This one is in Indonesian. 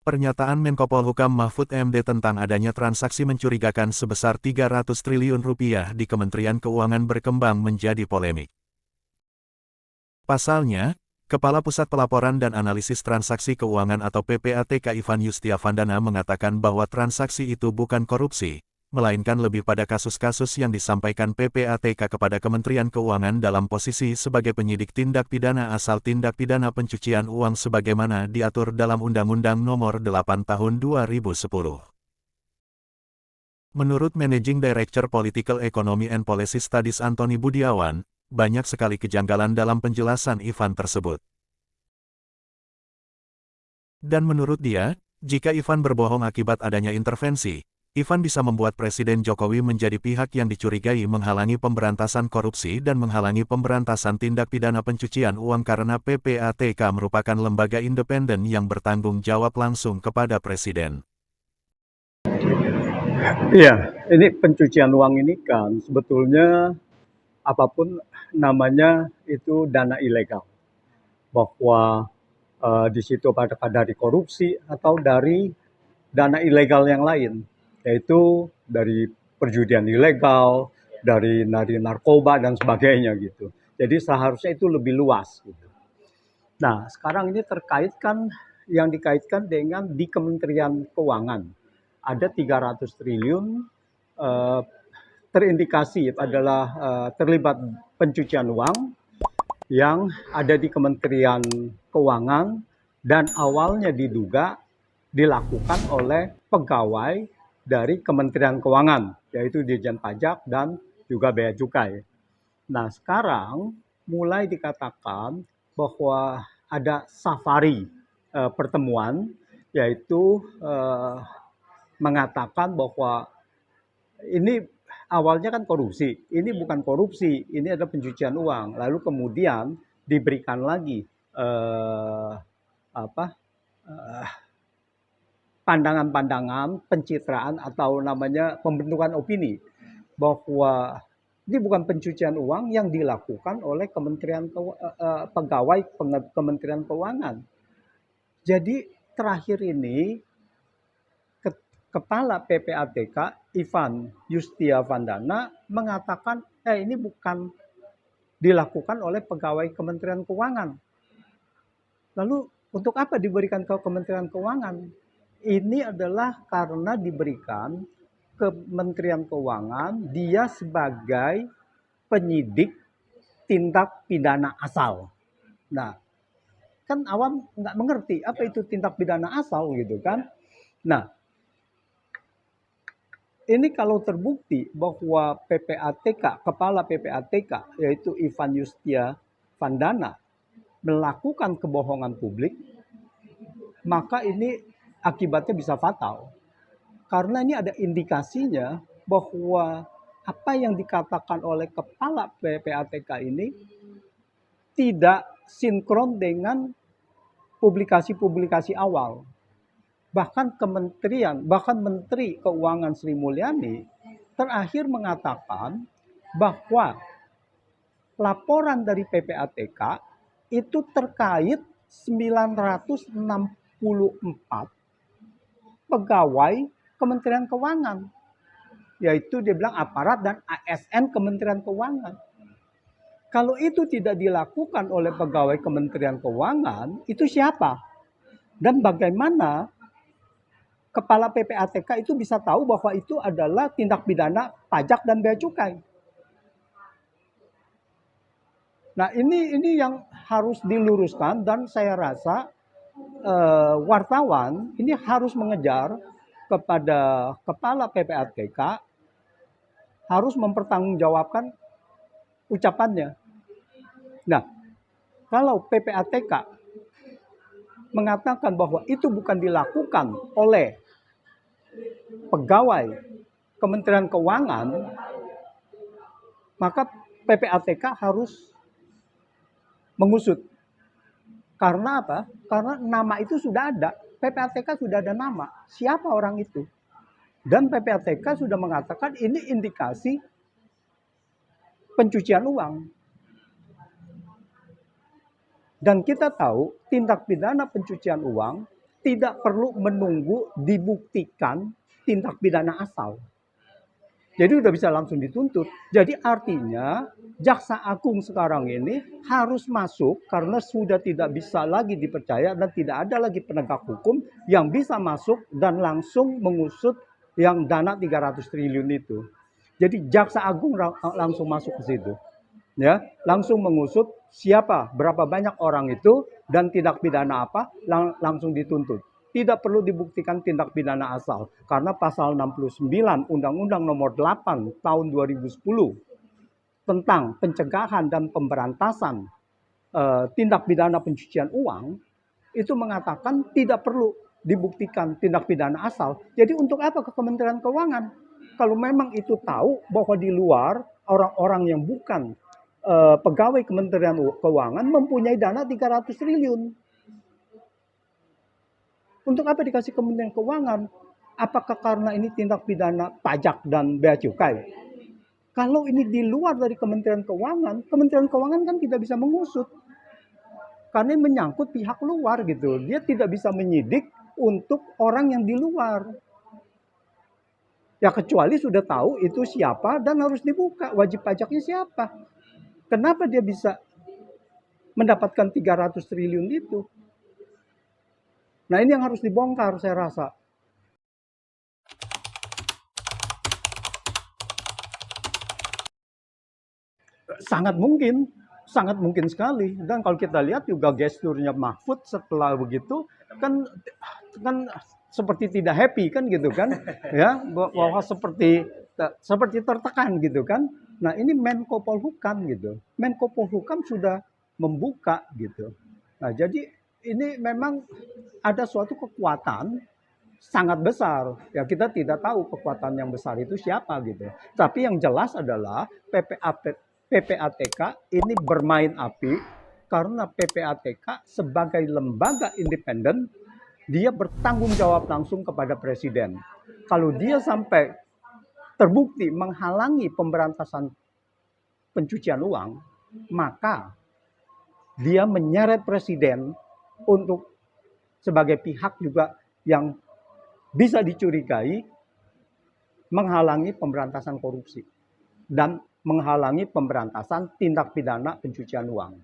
Pernyataan Menko Polhukam Mahfud MD tentang adanya transaksi mencurigakan sebesar 300 triliun rupiah di Kementerian Keuangan berkembang menjadi polemik. Pasalnya, Kepala Pusat Pelaporan dan Analisis Transaksi Keuangan atau PPATK Ivan Yustiavandana mengatakan bahwa transaksi itu bukan korupsi, melainkan lebih pada kasus-kasus yang disampaikan PPATK kepada Kementerian Keuangan dalam posisi sebagai penyidik tindak pidana asal tindak pidana pencucian uang sebagaimana diatur dalam Undang-Undang Nomor 8 Tahun 2010. Menurut Managing Director Political Economy and Policy Studies Antoni Budiawan, banyak sekali kejanggalan dalam penjelasan Ivan tersebut. Dan menurut dia, jika Ivan berbohong akibat adanya intervensi, Ivan bisa membuat Presiden Jokowi menjadi pihak yang dicurigai menghalangi pemberantasan korupsi dan menghalangi pemberantasan tindak pidana pencucian uang karena PPATK merupakan lembaga independen yang bertanggung jawab langsung kepada Presiden. Iya, ini pencucian uang ini kan sebetulnya apapun namanya itu dana ilegal. Bahwa di situ apakah dari korupsi atau dari dana ilegal yang lain, yaitu dari perjudian ilegal, dari narkoba dan sebagainya gitu. Jadi seharusnya itu lebih luas gitu. Nah, sekarang ini terkaitkan yang dikaitkan dengan di Kementerian Keuangan. Ada 300 triliun eh, terindikasi adalah terlibat pencucian uang yang ada di Kementerian Keuangan dan awalnya diduga dilakukan oleh pegawai dari Kementerian Keuangan, yaitu Dirjen Pajak dan juga Bea Cukai. Nah, sekarang mulai dikatakan bahwa ada safari pertemuan, yaitu mengatakan bahwa ini awalnya kan korupsi, ini bukan korupsi, ini adalah pencucian uang. Lalu kemudian diberikan lagi eh, apa eh, pandangan-pandangan, pencitraan atau namanya pembentukan opini bahwa ini bukan pencucian uang yang dilakukan oleh pegawai Kementerian Keuangan. Jadi terakhir ini Kepala PPATK Ivan Yustiavandana mengatakan ini bukan dilakukan oleh pegawai Kementerian Keuangan. Lalu untuk apa diberikan ke Kementerian Keuangan? Ini adalah karena diberikan Kementerian Keuangan dia sebagai penyidik tindak pidana asal. Nah, kan awam nggak mengerti apa itu tindak pidana asal gitu kan. Nah, ini kalau terbukti bahwa PPATK, kepala PPATK yaitu Ivan Yustiavandana melakukan kebohongan publik, maka ini akibatnya bisa fatal. Karena ini ada indikasinya bahwa apa yang dikatakan oleh kepala PPATK ini tidak sinkron dengan publikasi-publikasi awal. Bahkan bahkan Menteri Keuangan Sri Mulyani terakhir mengatakan bahwa laporan dari PPATK itu terkait 964 pegawai Kementerian Keuangan. Yaitu dia bilang aparat dan ASN Kementerian Keuangan. Kalau itu tidak dilakukan oleh pegawai Kementerian Keuangan, itu siapa? Dan bagaimana kepala PPATK itu bisa tahu bahwa itu adalah tindak pidana pajak dan bea cukai. Nah, ini yang harus diluruskan dan saya rasa wartawan ini harus mengejar kepada kepala PPATK harus mempertanggungjawabkan ucapannya. Nah, kalau PPATK mengatakan bahwa itu bukan dilakukan oleh pegawai Kementerian Keuangan, maka PPATK harus mengusut. Karena apa? Karena nama itu sudah ada. PPATK sudah ada nama. Siapa orang itu? Dan PPATK sudah mengatakan ini indikasi pencucian uang. Dan kita tahu tindak pidana pencucian uang tidak perlu menunggu dibuktikan tindak pidana asal. Jadi udah bisa langsung dituntut. Jadi artinya Jaksa Agung sekarang ini harus masuk karena sudah tidak bisa lagi dipercaya dan tidak ada lagi penegak hukum yang bisa masuk dan langsung mengusut yang dana 300 triliun itu. Jadi Jaksa Agung langsung masuk ke situ. Ya, langsung mengusut siapa, berapa banyak orang itu dan tindak pidana apa langsung dituntut. Tidak perlu dibuktikan tindak pidana asal karena pasal 69 Undang-Undang Nomor 8 Tahun 2010 tentang pencegahan dan pemberantasan tindak pidana pencucian uang itu mengatakan tidak perlu dibuktikan tindak pidana asal. Jadi untuk apa ke Kementerian Keuangan? Kalau memang itu tahu bahwa di luar orang-orang yang bukan pegawai Kementerian Keuangan mempunyai dana 300 triliun. Untuk apa dikasih Kementerian Keuangan? Apakah karena ini tindak pidana pajak dan bea cukai? Kalau ini di luar dari Kementerian Keuangan kan tidak bisa mengusut. Karena ini menyangkut pihak luar gitu. Dia tidak bisa menyidik untuk orang yang di luar. Ya kecuali sudah tahu itu siapa dan harus dibuka. Wajib pajaknya siapa? Kenapa dia bisa mendapatkan 300 triliun itu? Nah ini yang harus dibongkar saya rasa. Sangat mungkin sekali. Dan kalau kita lihat juga gesturnya Mahfud setelah begitu kan seperti tidak happy kan gitu kan, ya bahwa seperti tertekan gitu kan. Nah ini Menko Polhukam gitu, Menko Polhukam sudah membuka gitu. Nah jadi ini memang ada suatu kekuatan sangat besar. Ya kita tidak tahu kekuatan yang besar itu siapa gitu. Tapi yang jelas adalah PPATK ini bermain api karena PPATK sebagai lembaga independen dia bertanggung jawab langsung kepada presiden. Kalau dia sampai terbukti menghalangi pemberantasan pencucian uang, maka dia menyeret presiden untuk sebagai pihak juga yang bisa dicurigai menghalangi pemberantasan korupsi dan menghalangi pemberantasan tindak pidana pencucian uang.